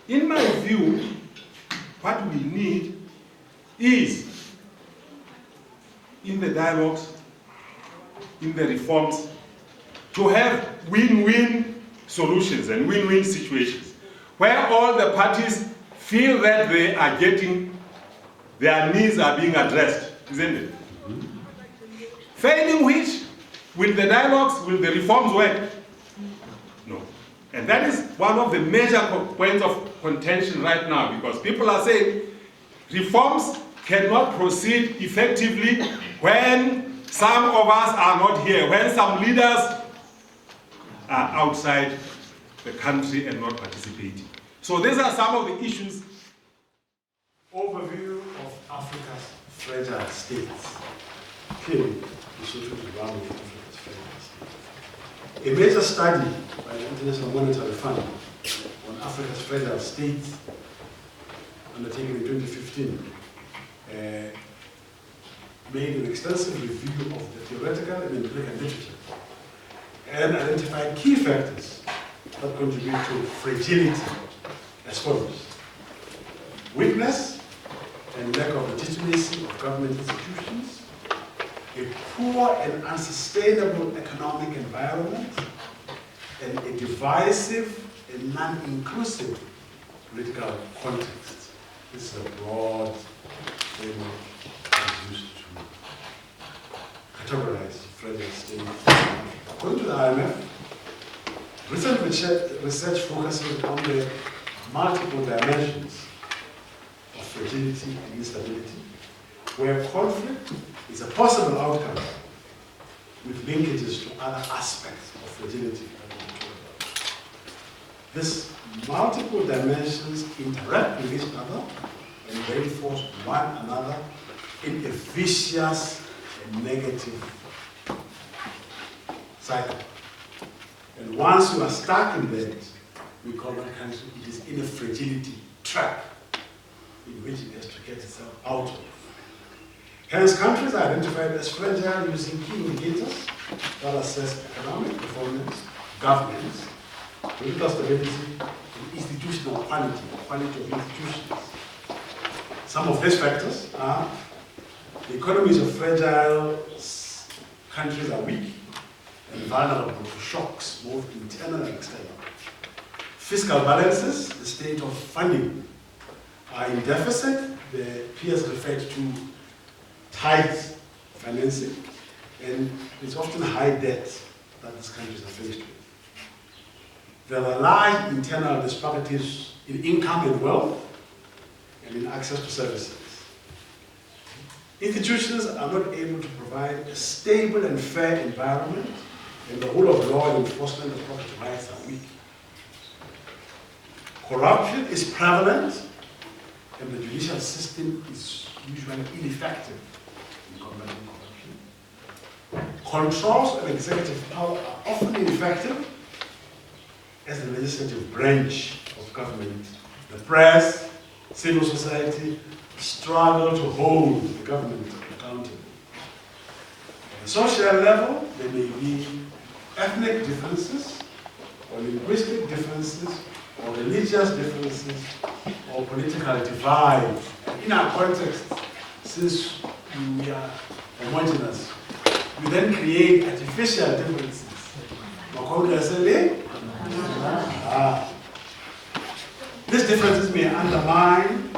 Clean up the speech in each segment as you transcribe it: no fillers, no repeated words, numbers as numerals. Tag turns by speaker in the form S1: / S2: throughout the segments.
S1: In my view, what we need is, in the dialogues, in the reforms, to have win-win solutions and win-win situations, where all the parties feel that they are getting, their needs are being addressed, isn't it? Failing which, will the dialogues, will the reforms work? No. And that is one of the major points of contention right now, because people are saying reforms cannot proceed effectively when some of us are not here, when some leaders are outside the country and not participating. So these are some of the issues.
S2: Overview of Africa's fragile states. Clearly, Lesotho is one of Africa's fragile states. A major study by the International Monetary Fund on Africa's fragile states, undertaken in 2015, made an extensive review of the theoretical and empirical literature and identified key factors that contribute to fragility as follows: weakness and lack of legitimacy of government institutions, a poor and unsustainable economic environment, and a divisive and non-inclusive political context. This is a broad framework that is used to categorize fragile states. According to the IMF, recent research focuses on the multiple dimensions of fragility and instability, where conflict is a possible outcome with linkages to other aspects of fragility. These multiple dimensions interact with each other and reinforce one another in a vicious and negative cycle. And once you are stuck in that, we call that country, it is in a fragility trap in which it has to get itself out of. Hence, countries are identified as fragile using key indicators that assess economic performance, governance, political stability, and institutional quality of institutions. Some of these factors are: the economies of fragile countries are weak and vulnerable to shocks, both internal and external. Fiscal balances, the state of funding, are in deficit. The peers referred to tight financing, and it's often high debt that these countries are faced with. There are large internal disparities in income and wealth and in access to services. Institutions are not able to provide a stable and fair environment, and the rule of law and enforcement of property rights are weak. Corruption is prevalent, and the judicial system is usually ineffective in combating corruption. Controls of executive power are often ineffective, as the legislative branch of government, the press, civil society struggle to hold the government accountable. At the social level, there may be ethnic differences, or linguistic differences, or religious differences, or political divide. And in our context, since we are homogeneous, we then create artificial differences. These differences may undermine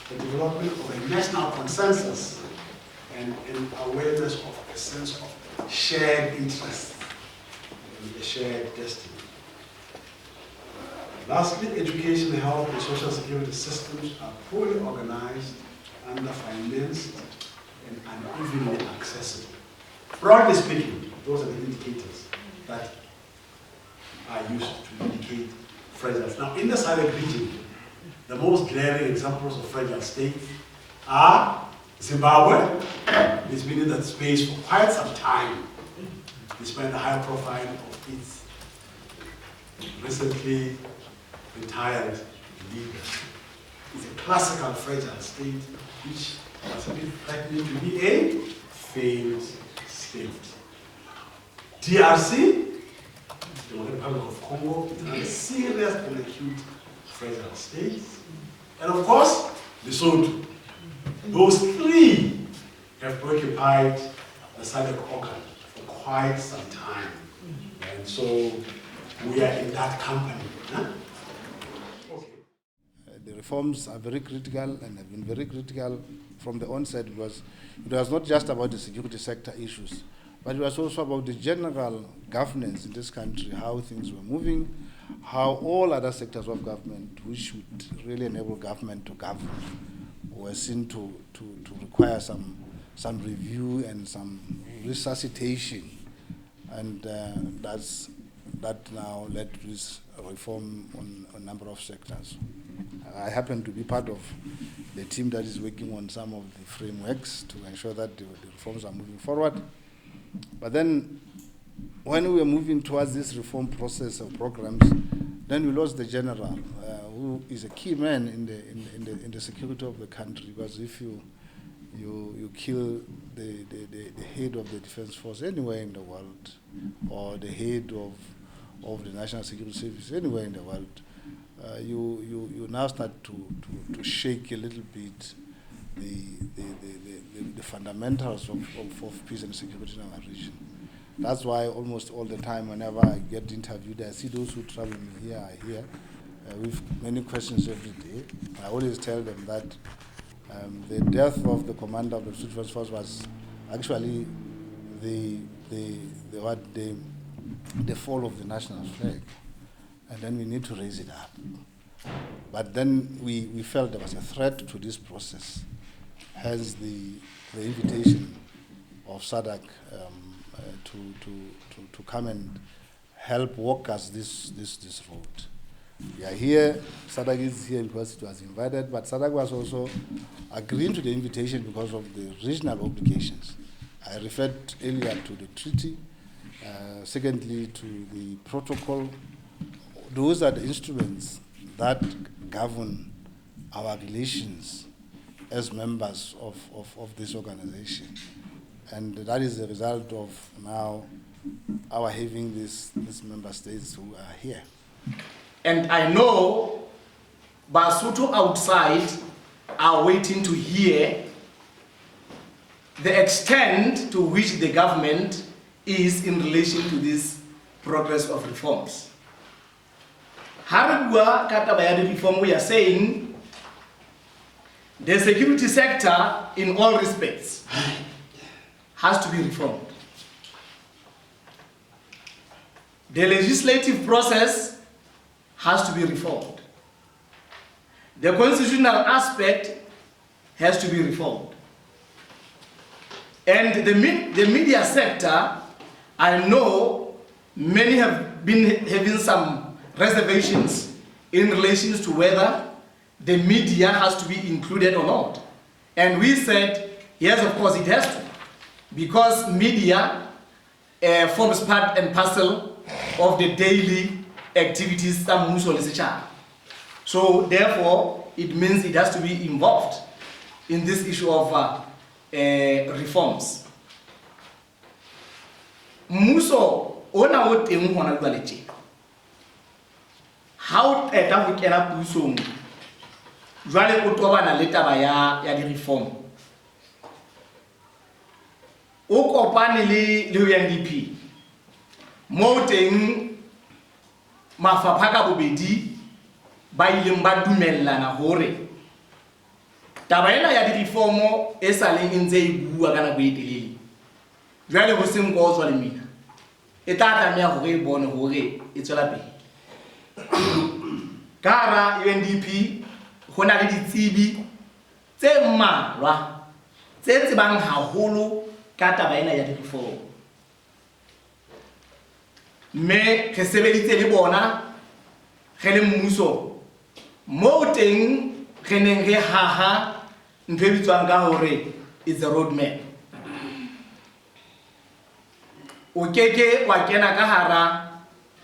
S2: the development of a national consensus and an awareness of a sense of shared interest and a shared destiny. Lastly, education, health, and social security systems are poorly organized, underfinanced, and unevenly accessible. Broadly speaking, those are the indicators that are used to indicate fragile. Now, in the SADC region, the most glaring examples of fragile states are Zimbabwe has been in that space for quite some time, despite the high profile of its recently retired leader. It's a classical fragile state which has been threatening to be a failed state. DRC, the Republic of Congo, is a serious and acute fragile state. And of course, Lesotho. Those three have preoccupied the SADC organ for quite some time. And so we are in that company. Huh? Okay.
S3: The reforms are very critical and have been very critical from the onset because it was not just about the security sector issues, but it was also about the general governance in this country, how things were moving, how all other sectors of government, which would really enable government to govern, were seen to require some review and some resuscitation. And that now led to this reform on a number of sectors. I happen to be part of the team that is working on some of the frameworks to ensure that the reforms are moving forward. But then, when we were moving towards this reform process of programs, then we lost the general, who is a key man in the security of the country. Because if you kill the head of the defense force anywhere in the world, or the head of the National Security Service anywhere in the world, you now start to shake a little bit the fundamentals of peace and security in our region. That's why almost all the time, whenever I get interviewed, I see those who travel here are here with many questions every day. I always tell them that the death of the commander of the Defense Force was actually the fall of the national flag, and then we need to raise it up. But then we felt there was a threat to this process, hence the invitation of SADC to come and help walk us this road. We are here, SADC is here because it was invited, but SADC was also agreeing to the invitation because of the regional obligations. I referred earlier to the treaty, secondly to the protocol. Those are the instruments that govern our relations as members of this organization. And that is the result of now our having these member states who are here.
S4: And I know Basotho outside are waiting to hear the extent to which the government is in relation to this progress of reforms. Haribua Katabayadi reform, we are saying the security sector in all respects has to be reformed. The legislative process has to be reformed. The constitutional aspect has to be reformed. And the media sector, I know many have been having some reservations in relation to whether the media has to be included or not. And we said, yes, of course it has to, because media forms part and parcel of the daily activities. So therefore, it means it has to be involved in this issue of reforms. Muso ona o teng hona jwale tje. How eta ho kena pusong. Jwale o tobana le taba ya di reform. O kopane le UNDP. Mo teng mafapha ka bobedi ba ileng ba dumellana hore taba ena ya di reform e sa le ntse e bua kana go etelele. Jwale go seng go tswa le mina. E tata mea hore e bone hore e tswela pele. Kara UNDP hona le ditsebi tse mmalwa tse tsebang haholo ka taba ena ya di reform. Me ke sebeditse le bona ge le mmuso mo teng ge neng ge haha ntwe bitswang ka hore is the roadmap. O keke wa kena ka hara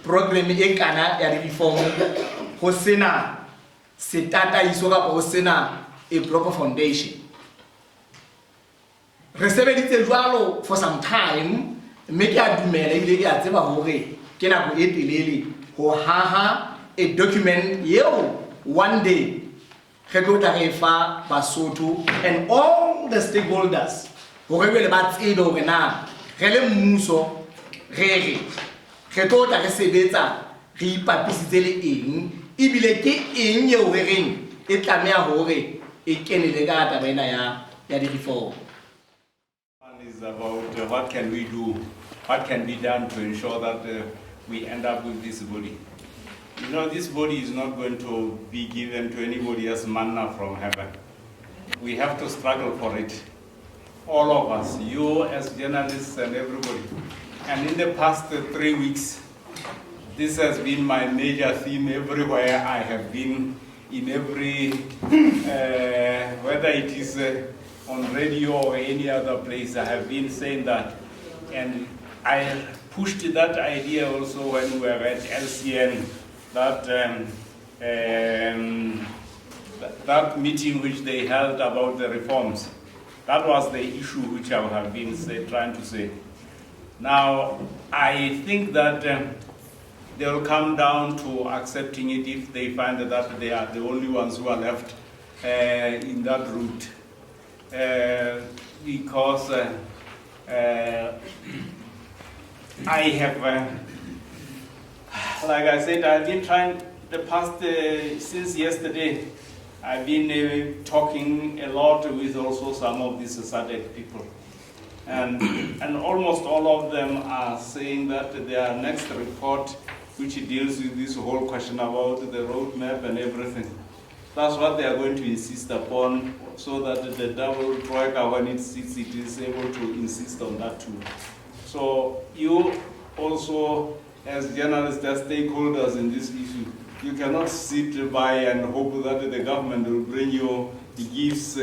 S4: program e kana ya reform ho sena setata iso ka ho sena a proper foundation. Re sebeditse jwalo for some time, mme ke a dumela ile ke a tseba hore ke nako e telele ho haha a document yeo one day re tlo tla re fa Basotho and all the stakeholders hore be le ba tsebe hore na re le mmuso re tlo tla re sebetsa re ipapisitse le eng ebile ke eng yeo re reng e tlameha hore e kenele ka taba ena ya di-reform.
S5: One is about what can we do, what can be done to ensure that we end up with this body. You know, this body is not going to be given to anybody as manna from heaven. We have to struggle for it. All of us, you as journalists and everybody. And in the past 3 weeks, this has been my major theme everywhere I have been, in every, whether it is on radio or any other place, I have been saying that. And I pushed that idea also when we were at LCN, that meeting which they held about the reforms. That was the issue which I have been trying to say. Now, I think that they will come down to accepting it if they find that they are the only ones who are left in that route. Because I have, like I said, I've been trying the past, since yesterday, I've been talking a lot with also some of these SADC people. And almost all of them are saying that their next report, which deals with this whole question about the roadmap and everything, that's what they are going to insist upon, so that the double troika, when it sits, it is able to insist on that too. So you also, as journalists, as stakeholders in this issue, you cannot sit by and hope that the government will bring you the gifts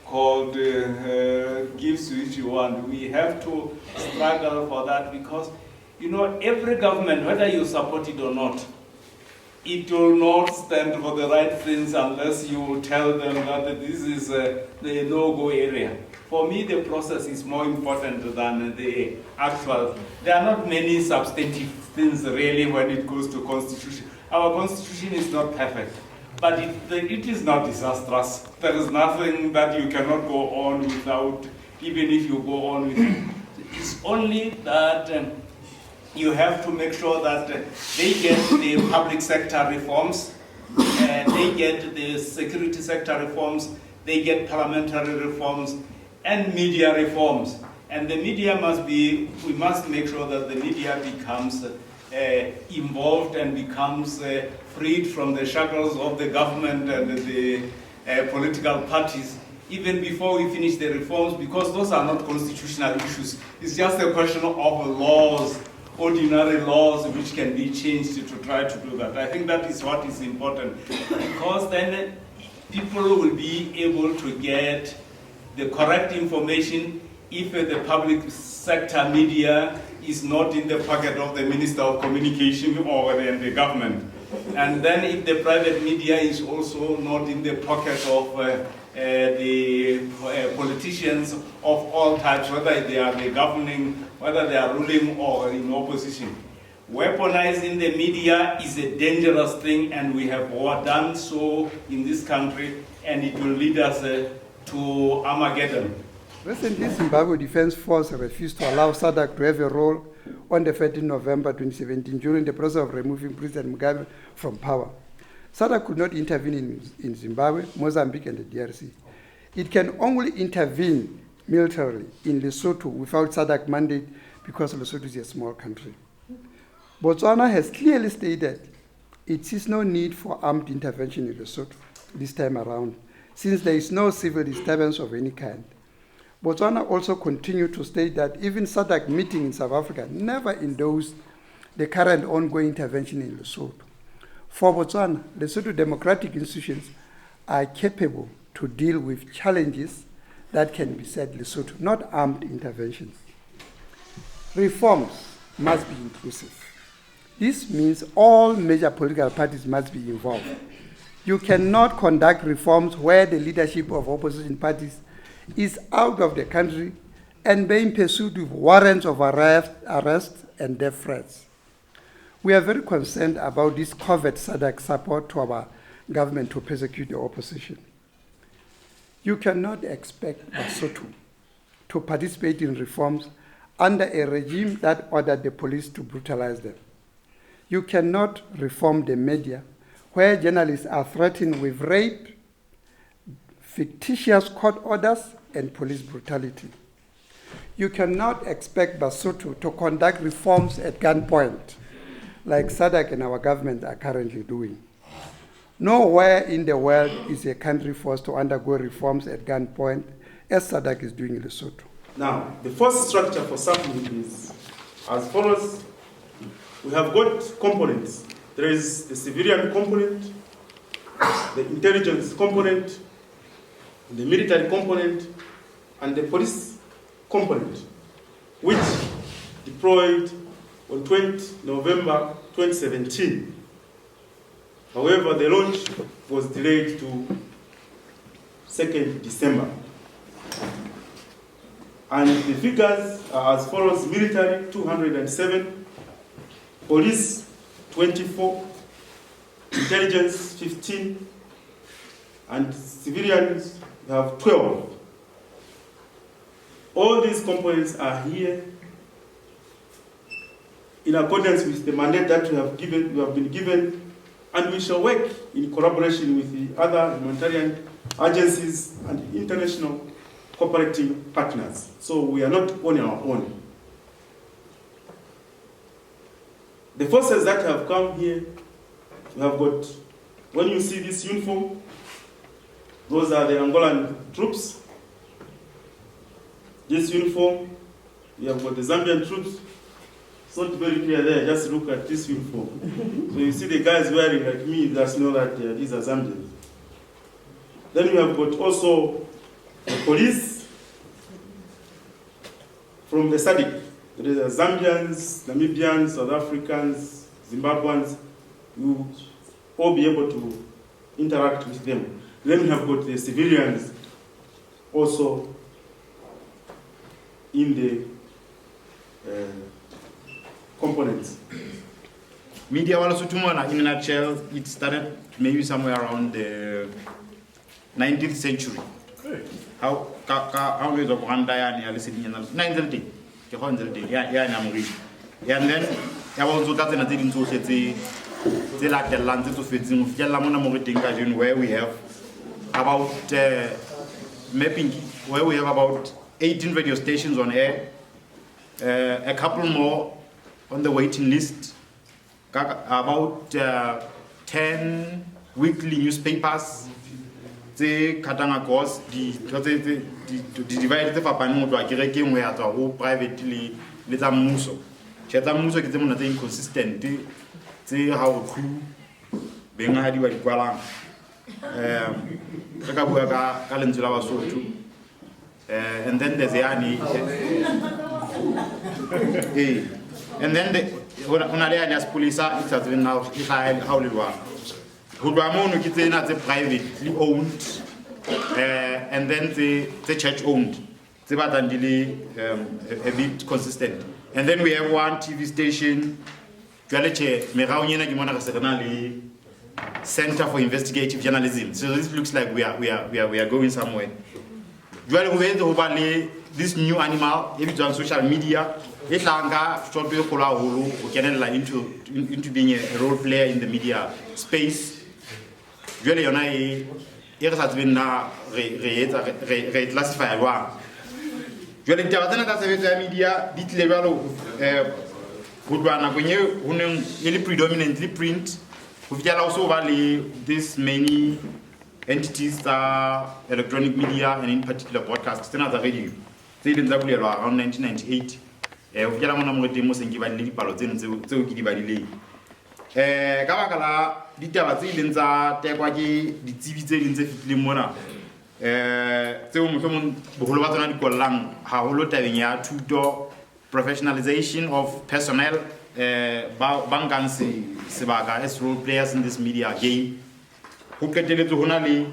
S5: called gifts which you want. We have to struggle for that because, you know, every government, whether you support it or not, it will not stand for the right things unless you tell them that this is the no-go area. For me, the process is more important than the actual. There are not many substantive things really when it goes to constitution. Our constitution is not perfect, but it is not disastrous. There is nothing that you cannot go on without, even if you go on with it. It's only that you have to make sure that they get the public sector reforms, they get the security sector reforms, they get parliamentary reforms, and media reforms. And the media we must make sure that the media becomes involved and becomes freed from the shackles of the government and the political parties, even before we finish the reforms, because those are not constitutional issues. It's just a question of laws, ordinary laws which can be changed to try to do that. I think that is what is important, because then people will be able to get the correct information if the public sector media is not in the pocket of the Minister of Communication or the government. And then if the private media is also not in the pocket of the politicians of all types, whether they are the governing, whether they are ruling or in opposition. Weaponizing the media is a dangerous thing, and we have done so in this country, and it will lead us to Armageddon.
S6: Recently, Zimbabwe Defense Force refused to allow SADC to have a role on the 13th November 2017 during the process of removing President Mugabe from power. SADC could not intervene in Zimbabwe, Mozambique, and the DRC. It can only intervene militarily in Lesotho without SADC mandate because Lesotho is a small country. Botswana has clearly stated it sees no need for armed intervention in Lesotho this time around, since there is no civil disturbance of any kind. Botswana also continued to state that even SADC meeting in South Africa never endorsed the current ongoing intervention in Lesotho. For Botswana, Lesotho democratic institutions are capable to deal with challenges that can be said Lesotho, not armed interventions. Reforms must be inclusive. This means all major political parties must be involved. You cannot conduct reforms where the leadership of opposition parties is out of the country and being pursued with warrants of arrest and death threats. We are very concerned about this covert SADC support to our government to persecute the opposition. You cannot expect Lesotho to participate in reforms under a regime that ordered the police to brutalize them. You cannot reform the media where journalists are threatened with rape, fictitious court orders, and police brutality. You cannot expect Lesotho to conduct reforms at gunpoint, like SADC and our government are currently doing. Nowhere in the world is a country forced to undergo reforms at gunpoint, as SADC is doing in Lesotho.
S1: Now, the first structure for sampling is as follows. We have got components. There is the civilian component, the intelligence component, the military component, and the police component, which deployed on 20 November 2017. However, the launch was delayed to 2nd December. And the figures are as follows: military 207, police 24, intelligence 15, and civilians have 12. All these components are here in accordance with the mandate that we have been given, and we shall work in collaboration with the other humanitarian agencies and international cooperating partners. So we are not on our own. The forces that have come here, we have got, when you see this uniform, those are the Angolan troops. This uniform, we have got the Zambian troops. It's not very clear there, just look at this uniform. So you see the guys wearing like me, just know that these are Zambians. Then we have got also the police from the SADC. There are Zambians, Namibians, South Africans, Zimbabweans. You will all be able to interact with them. Then we have got the civilians also in the components.
S7: Media wala sutumana, in a nutshell, it started maybe somewhere around the 19th century. How is of Rwanda and listening in 19th and then I was looking at the society, they like the land to fit in where we have about mapping, where we have about 18 radio stations on air, a couple more on the waiting list, about 10 weekly newspapers. The Katanga course, the divided the Fapanimo to a game where at all privately, let them muso. Chetamuso gets them inconsistent. See how crew being had by the Kuala Kakabuaga, Kalenzula so too. And then there's the Ani. And then the Unarianas police are it has been now how you are. Hudwamonu Kitena, the privately owned, and then the church owned. The Batandili a bit consistent. And then we have one TV station, Center for Investigative Journalism. So this looks like we are going somewhere. This new animal, if it's on social media, it's into being a role player in the media space. Really, it has been reclassified. Really, the media did level good predominantly print. We've also this many entities are electronic media and in particular broadcast. Then other radio. They didn't around 1998. We've got one demos and given little palotin to give a delay. Kawakala, Dita Vazilinza, Tekwaki, the TV in the Limona. tseo mohlomong boholo ba tsona di kollang haholo tabeng ya thuto, professionalization of personnel ba nkang sebaka as role players in this media game. Ho qetelletse ho na le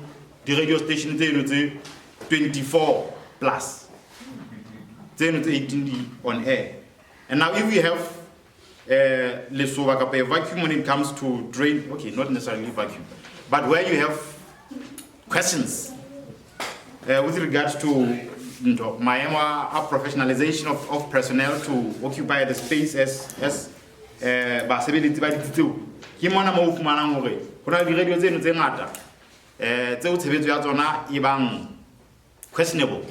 S7: di radio station tseno tse 24 plus tseno tse 18 on air. And now if we have lesoba kapa a vacuum when it comes to drain, okay, not necessarily vacuum, but where you have questions with regards to maemo a professionalization of personnel to occupy the space as basebeletsi ba ditseo ke mona mo o fumanang hore ho na le di radio tseno tse ngata tseo tshebetso ya tsona e bang questionable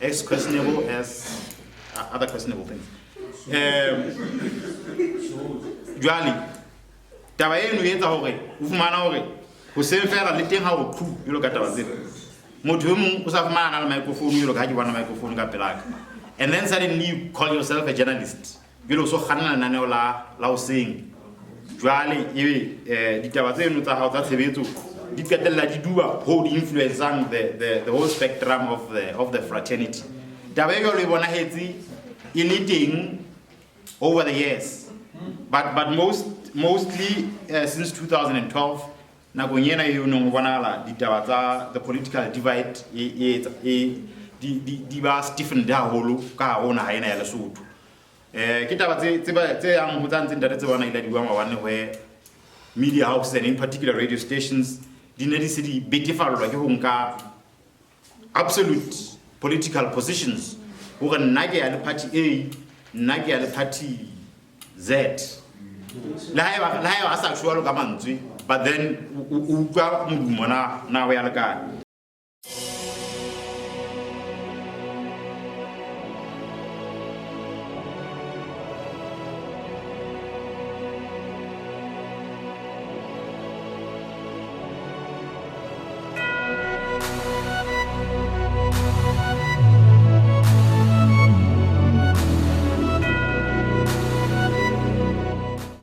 S7: as other questionable things. Jwale taba eno e etsa hore o fumana hore ho seng fela le teng ha o khu jalo ka taba tsena motho e mong o sa fumana le microphone jalo ka ha ke bona microphone ka pelaka, and then suddenly you call yourself a journalist jalo so kganna naneo la o seng. Jwale ebe ditaba tseno tsa hao tsa tshebetso di qetella di duba ho di influencing the whole spectrum of the fraternity. Taba e jalo e bonahetse e le teng over the years, but mostly since 2012 nakong ena e no bonala ditaba tsa the political divide di ba Stephen haholo ka hona ha ena ya Lesotho. Ke taba tse yang ho tsantse ntate tse bona ile di bua mawane where media houses and in particular radio stations di ne di se di betefallwa ke ho nka absolute political positions hore nna ke ya le party A, nna ke ya le party Z. La ha sa tshwalo ka mantswe, but then u ka modumo na wa ya le kae.